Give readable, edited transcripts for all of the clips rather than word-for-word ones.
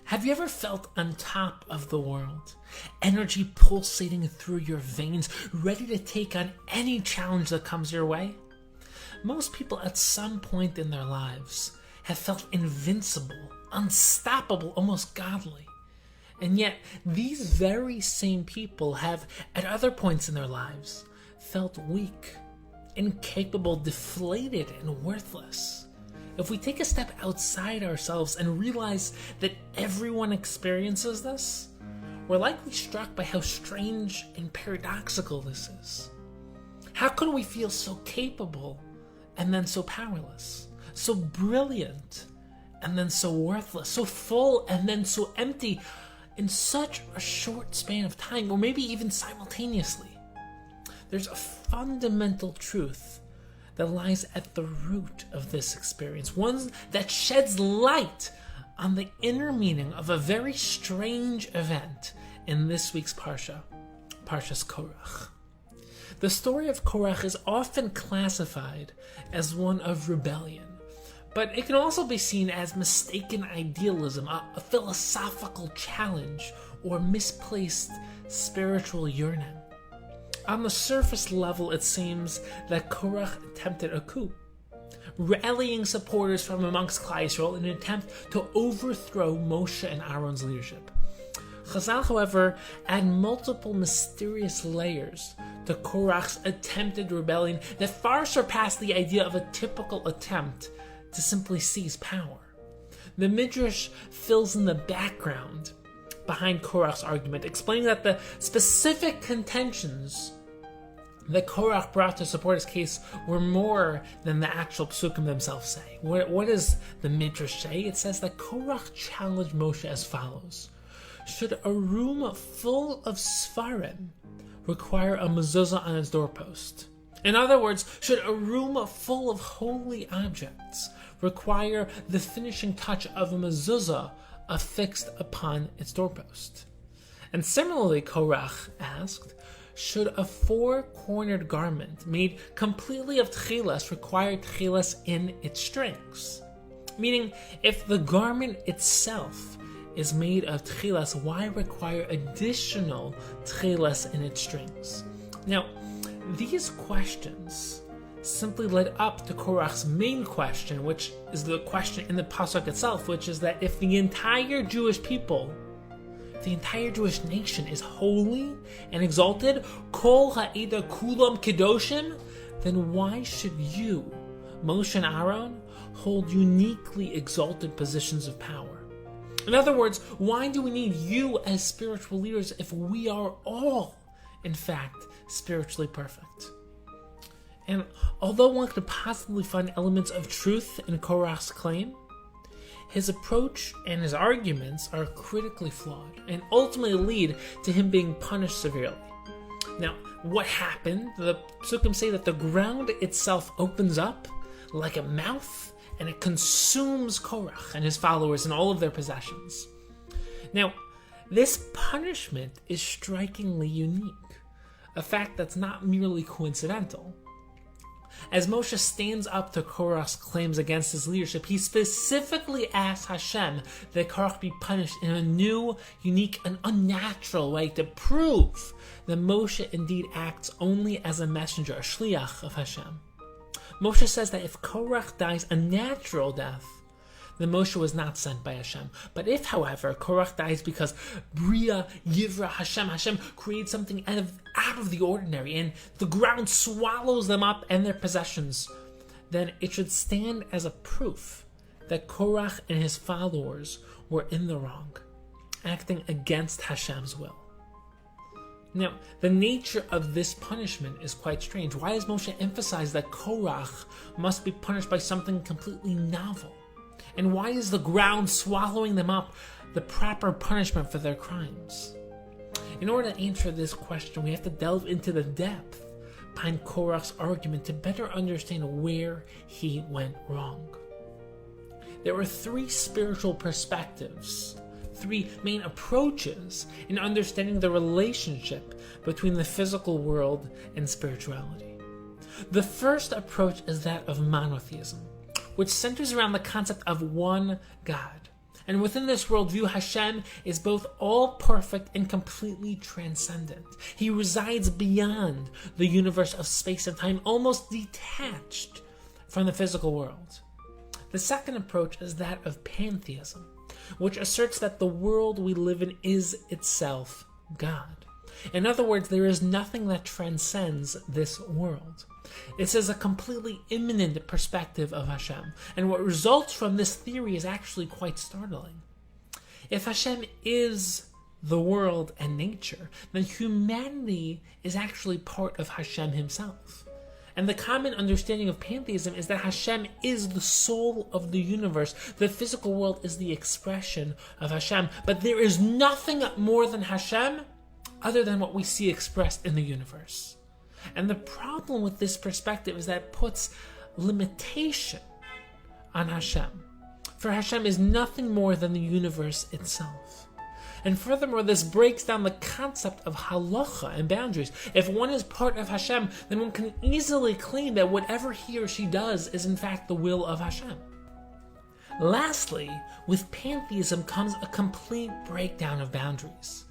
Have you ever felt on top of the world, energy pulsating through your veins, ready to take on any challenge that comes your way? Most people at some point in their lives have felt invincible, unstoppable, almost godly. And yet, these very same people have, at other points in their lives, felt weak, incapable, deflated, and worthless. If we take a step outside ourselves and realize that everyone experiences this, we're likely struck by how strange and paradoxical this is. How can we feel so capable and then so powerless, so brilliant and then so worthless, so full and then so empty in such a short span of time, or maybe even simultaneously? There's a fundamental truth that lies at the root of this experience, one that sheds light on the inner meaning of a very strange event in this week's Parsha, Parshas Korach. The story of Korach is often classified as one of rebellion, but it can also be seen as mistaken idealism, a philosophical challenge, or misplaced spiritual yearning. On the surface level, it seems that Korach attempted a coup, rallying supporters from amongst Klal Yisrael in an attempt to overthrow Moshe and Aaron's leadership. Chazal, however, add multiple mysterious layers to Korach's attempted rebellion that far surpass the idea of a typical attempt to simply seize power. The Midrash fills in the background behind Korach's argument, explaining that the specific contentions that Korach brought to support his case were more than the actual psukim themselves say. What does the Midrash say? It says that Korach challenged Moshe as follows: should a room full of Sfarim require a mezuzah on its doorpost? In other words, should a room full of holy objects require the finishing touch of a mezuzah affixed upon its doorpost? And similarly, Korach asked, should a four-cornered garment made completely of tchilas require tchilas in its strings? Meaning, if the garment itself is made of tchilas, why require additional tchilas in its strings? Now, these questions simply led up to Korach's main question, which is the question in the pasuk itself, which is that if the entire Jewish people, the entire Jewish nation is holy and exalted, kol ha'eda kulam kedoshim, then why should you, Moshe and Aaron, hold uniquely exalted positions of power? In other words, why do we need you as spiritual leaders if we are all, in fact, spiritually perfect? And although one could possibly find elements of truth in Korach's claim, his approach and his arguments are critically flawed and ultimately lead to him being punished severely. Now, what happened? The psukim say that the ground itself opens up like a mouth and it consumes Korach and his followers and all of their possessions. Now, this punishment is strikingly unique, a fact that's not merely coincidental. As Moshe stands up to Korach's claims against his leadership, he specifically asks Hashem that Korach be punished in a new, unique, and unnatural way to prove that Moshe indeed acts only as a messenger, a shliach of Hashem. Moshe says that if Korach dies a natural death, then Moshe was not sent by Hashem. But if, however, Korach dies because Bria Yivra Hashem creates something out of the ordinary, and the ground swallows them up and their possessions, then it should stand as a proof that Korach and his followers were in the wrong, acting against Hashem's will. Now, the nature of this punishment is quite strange. Why does Moshe emphasize that Korach must be punished by something completely novel? And why is the ground swallowing them up the proper punishment for their crimes? In order to answer this question, we have to delve into the depth behind Korach's argument to better understand where he went wrong. There are three spiritual perspectives, three main approaches in understanding the relationship between the physical world and spirituality. The first approach is that of monotheism, which centers around the concept of one God. And within this worldview, Hashem is both all-perfect and completely transcendent. He resides beyond the universe of space and time, almost detached from the physical world. The second approach is that of pantheism, which asserts that the world we live in is itself God. In other words, there is nothing that transcends this world. This is a completely immanent perspective of Hashem, and what results from this theory is actually quite startling. If Hashem is the world and nature, then humanity is actually part of Hashem himself. And the common understanding of pantheism is that Hashem is the soul of the universe. The physical world is the expression of Hashem, but there is nothing more than Hashem other than what we see expressed in the universe. And the problem with this perspective is that it puts limitation on Hashem. For Hashem is nothing more than the universe itself. And furthermore, this breaks down the concept of halacha and boundaries. If one is part of Hashem, then one can easily claim that whatever he or she does is in fact the will of Hashem. Lastly, with pantheism comes a complete breakdown of boundaries.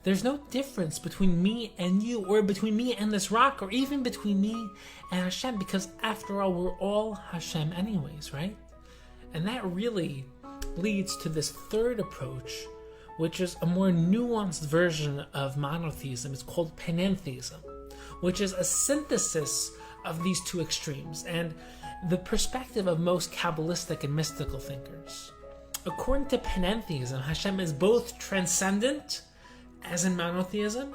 There's no difference between me and you, or between me and this rock, or even between me and Hashem, because after all, we're all Hashem anyways, right? And that really leads to this third approach, which is a more nuanced version of monotheism. It's called panentheism, which is a synthesis of these two extremes, and the perspective of most Kabbalistic and mystical thinkers. According to panentheism, Hashem is both transcendent, as in monotheism,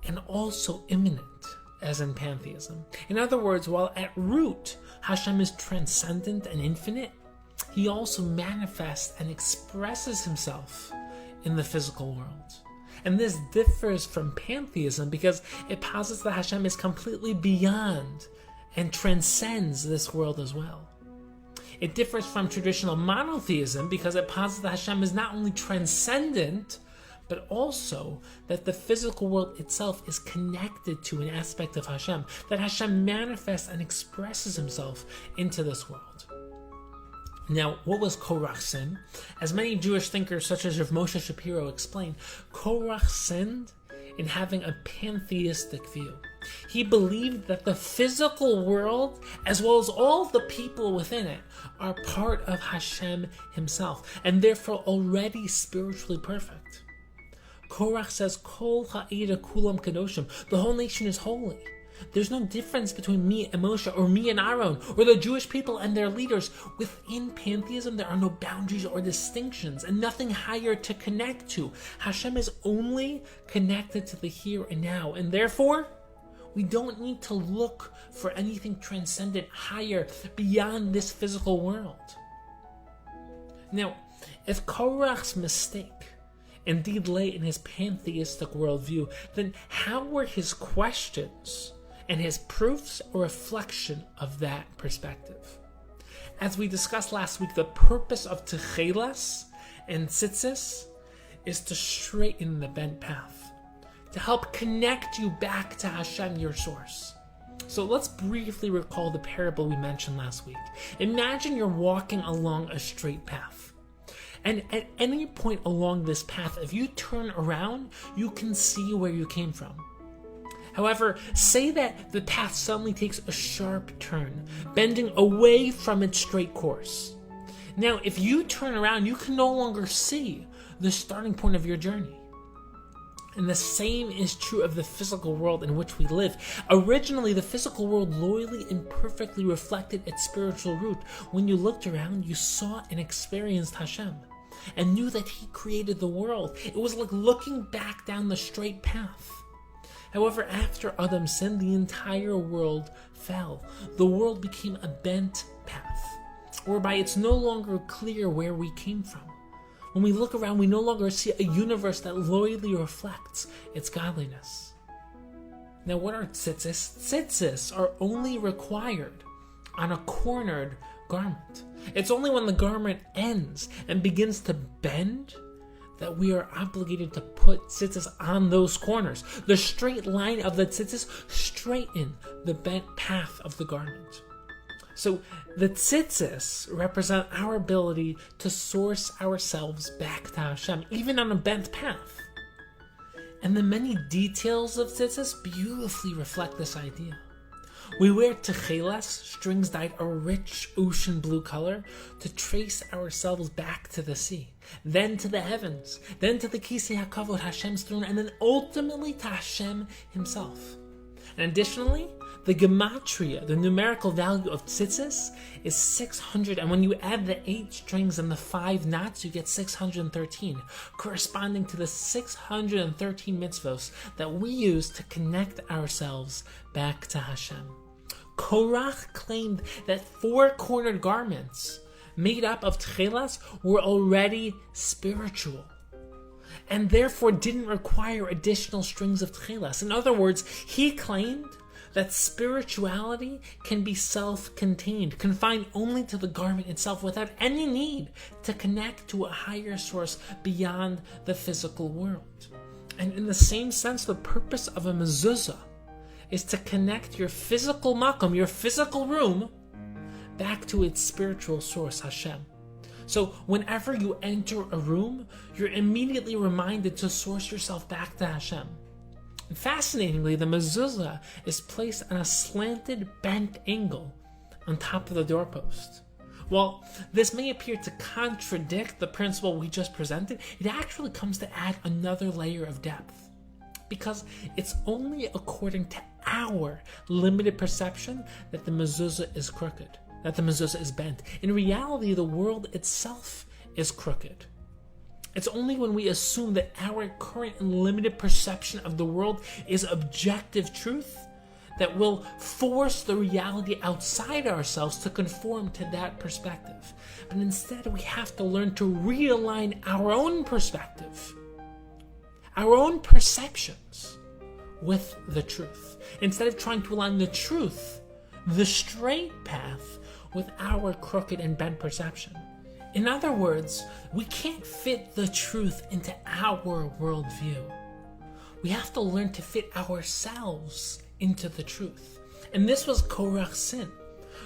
and also immanent, as in pantheism. In other words, while at root Hashem is transcendent and infinite, he also manifests and expresses himself in the physical world. And this differs from pantheism because it posits that Hashem is completely beyond and transcends this world as well. It differs from traditional monotheism because it posits that Hashem is not only transcendent, but also that the physical world itself is connected to an aspect of Hashem, that Hashem manifests and expresses himself into this world. Now, what was Korach's sin? As many Jewish thinkers such as Rav Moshe Shapiro explain, Korach sinned in having a pantheistic view. He believed that the physical world, as well as all the people within it, are part of Hashem himself, and therefore already spiritually perfect. Korach says, Kol ha'ira kulam kadoshim, the whole nation is holy. There's no difference between me and Moshe, or me and Aaron, or the Jewish people and their leaders. Within pantheism, there are no boundaries or distinctions, and nothing higher to connect to. Hashem is only connected to the here and now, and therefore, we don't need to look for anything transcendent higher beyond this physical world. Now, if Korach's mistake indeed lay in his pantheistic worldview, then how were his questions and his proofs a reflection of that perspective? As we discussed last week, the purpose of Techelas and Tzitzis is to straighten the bent path, to help connect you back to Hashem, your source. So let's briefly recall the parable we mentioned last week. Imagine you're walking along a straight path. And at any point along this path, if you turn around, you can see where you came from. However, say that the path suddenly takes a sharp turn, bending away from its straight course. Now, if you turn around, you can no longer see the starting point of your journey. And the same is true of the physical world in which we live. Originally, the physical world loyally and perfectly reflected its spiritual root. When you looked around, you saw and experienced Hashem, and knew that he created the world. It was like looking back down the straight path. However, after Adam sinned, the entire world fell. The world became a bent path, whereby it's no longer clear where we came from. When we look around, we no longer see a universe that loyally reflects its godliness. Now, what are tzitzis? Tzitzis are only required on a cornered garment. It's only when the garment ends and begins to bend that we are obligated to put tzitzis on those corners. The straight line of the tzitzis straighten the bent path of the garment. So the tzitzis represent our ability to source ourselves back to Hashem, even on a bent path. And the many details of tzitzis beautifully reflect this idea. We wear techeles, strings dyed a rich ocean blue color, to trace ourselves back to the sea, then to the heavens, then to the Kisei HaKavod, Hashem's throne, and then ultimately to Hashem himself. And additionally, the gematria, the numerical value of tzitzis, is 600, and when you add the 8 strings and the 5 knots, you get 613, corresponding to the 613 mitzvos that we use to connect ourselves back to Hashem. Korach claimed that 4-cornered garments made up of tchelas were already spiritual, and therefore didn't require additional strings of tchelas. In other words, he claimed that spirituality can be self-contained, confined only to the garment itself, without any need to connect to a higher source beyond the physical world. And in the same sense, the purpose of a mezuzah is to connect your physical makom, your physical room, back to its spiritual source, Hashem. So whenever you enter a room, you're immediately reminded to source yourself back to Hashem. And fascinatingly, the mezuzah is placed on a slanted, bent angle on top of the doorpost. While this may appear to contradict the principle we just presented, it actually comes to add another layer of depth. Because it's only according to our limited perception that the mezuzah is crooked, that the mezuzah is bent. In reality, the world itself is crooked. It's only when we assume that our current and limited perception of the world is objective truth that will force the reality outside ourselves to conform to that perspective. But instead, we have to learn to realign our own perspective, our own perceptions, with the truth. Instead of trying to align the truth, the straight path, with our crooked and bent perception. In other words, we can't fit the truth into our worldview. We have to learn to fit ourselves into the truth. And this was Korach's sin.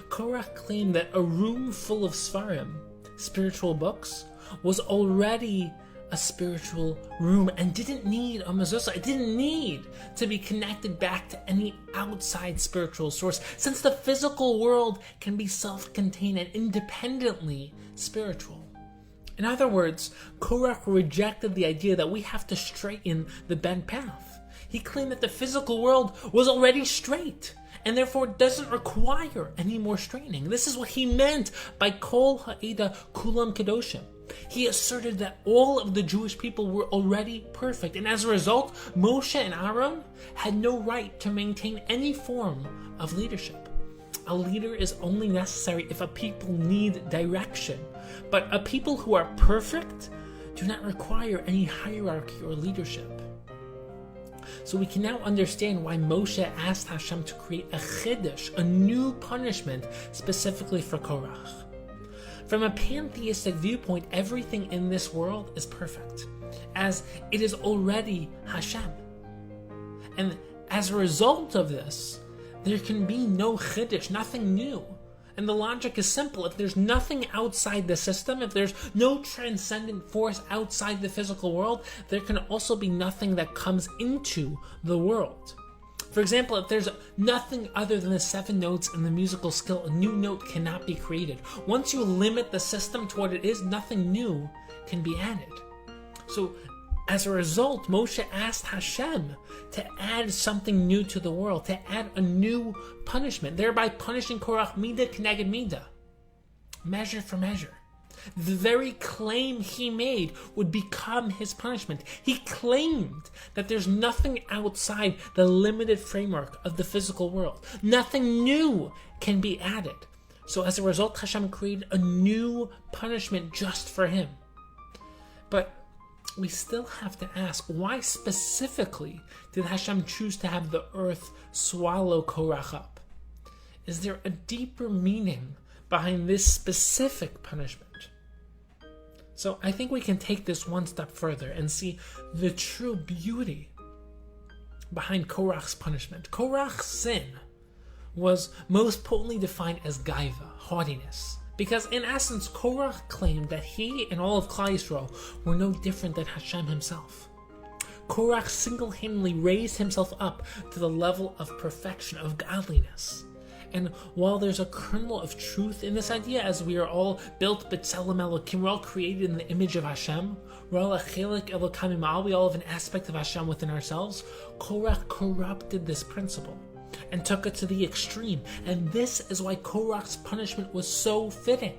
Korach claimed that a room full of svarim, spiritual books, was already a spiritual room and didn't need a mezuzah. It didn't need to be connected back to any outside spiritual source, since the physical world can be self-contained and independently spiritual. In other words, Korach rejected the idea that we have to straighten the bent path. He claimed that the physical world was already straight and therefore doesn't require any more straightening. This is what he meant by Kol Ha'eda Kulam Kedoshim. He asserted that all of the Jewish people were already perfect, and as a result, Moshe and Aaron had no right to maintain any form of leadership. A leader is only necessary if a people need direction, but a people who are perfect do not require any hierarchy or leadership. So we can now understand why Moshe asked Hashem to create a chiddush, a new punishment, specifically for Korach. From a pantheistic viewpoint, everything in this world is perfect, as it is already Hashem. And as a result of this, there can be no chiddush, nothing new. And the logic is simple. If there's nothing outside the system, if there's no transcendent force outside the physical world, there can also be nothing that comes into the world. For example, if there's nothing other than the 7 notes in the musical scale, a new note cannot be created. Once you limit the system to what it is, nothing new can be added. So, as a result, Moshe asked Hashem to add something new to the world, to add a new punishment, thereby punishing Korach midah k'neged midah, measure for measure. The very claim he made would become his punishment. He claimed that there's nothing outside the limited framework of the physical world. Nothing new can be added. So as a result, Hashem created a new punishment just for him. But we still have to ask, why specifically did Hashem choose to have the earth swallow Korach up? Is there a deeper meaning behind this specific punishment? So I think we can take this one step further and see the true beauty behind Korach's punishment. Korach's sin was most potently defined as Gaia Haughtiness, because in essence Korach claimed that he and all of Klal Yisrael were no different than Hashem himself. Korach single-handedly raised himself up to the level of perfection, of godliness. And while there's a kernel of truth in this idea, as we are all built b'tzelem Elokim, we're all created in the image of Hashem, we're all a chelik Elokim imal, we all have an aspect of Hashem within ourselves, Korach corrupted this principle and took it to the extreme. And this is why Korach's punishment was so fitting.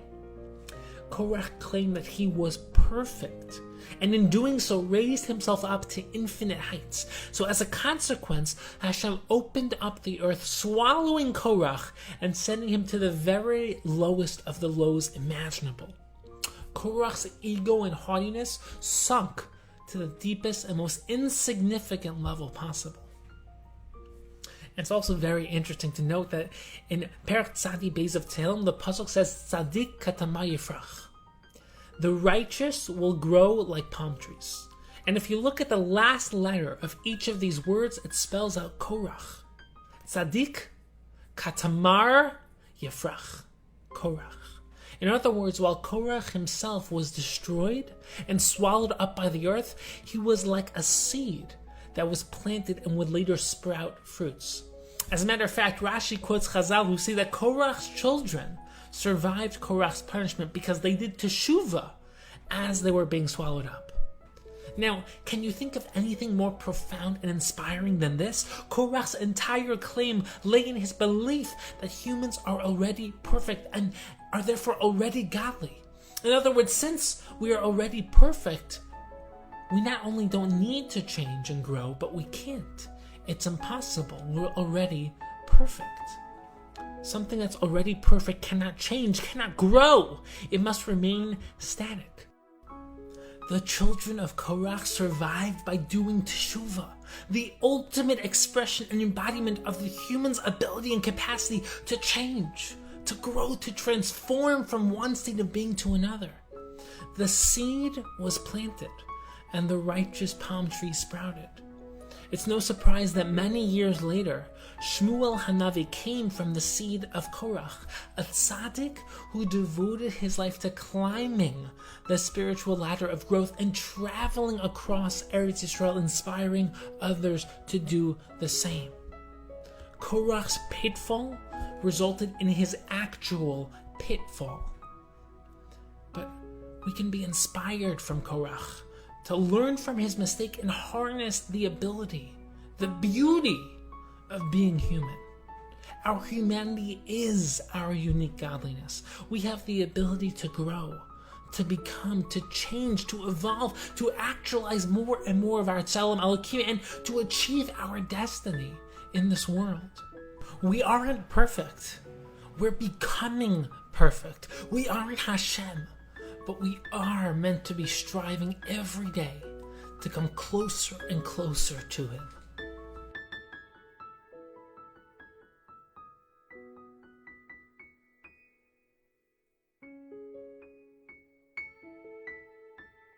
Korach claimed that he was perfect, and in doing so raised himself up to infinite heights. So as a consequence, Hashem opened up the earth, swallowing Korach and sending him to the very lowest of the lows imaginable. Korach's ego and haughtiness sunk to the deepest and most insignificant level possible. It's also very interesting to note that in Perek Tzadi Beis of Tehillim, the pasuk says, Tzadik katama yifrach. The righteous will grow like palm trees. And if you look at the last letter of each of these words, it spells out Korach. Tzadik katamar yifrach. Korach. In other words, while Korach himself was destroyed and swallowed up by the earth, he was like a seed that was planted and would later sprout fruits. As a matter of fact, Rashi quotes Chazal who say that Korach's children survived Korach's punishment because they did teshuvah as they were being swallowed up. Now, can you think of anything more profound and inspiring than this? Korach's entire claim lay in his belief that humans are already perfect and are therefore already godly. In other words, since we are already perfect, we not only don't need to change and grow, but we can't. It's impossible. We're already perfect. Something that's already perfect cannot change, cannot grow. It must remain static. The children of Korach survived by doing teshuvah, the ultimate expression and embodiment of the human's ability and capacity to change, to grow, to transform from one state of being to another. The seed was planted, and the righteous palm tree sprouted. It's no surprise that many years later, Shmuel Hanavi came from the seed of Korach, a tzaddik who devoted his life to climbing the spiritual ladder of growth and traveling across Eretz Yisrael, inspiring others to do the same. Korach's pitfall resulted in his actual pitfall. But we can be inspired from Korach, to learn from his mistake and harness the ability, the beauty of being human. Our humanity is our unique godliness. We have the ability to grow, to become, to change, to evolve, to actualize more and more of our Tzelem Elokim, and to achieve our destiny in this world. We aren't perfect. We're becoming perfect. We aren't Hashem. But we are meant to be striving every day to come closer and closer to Him.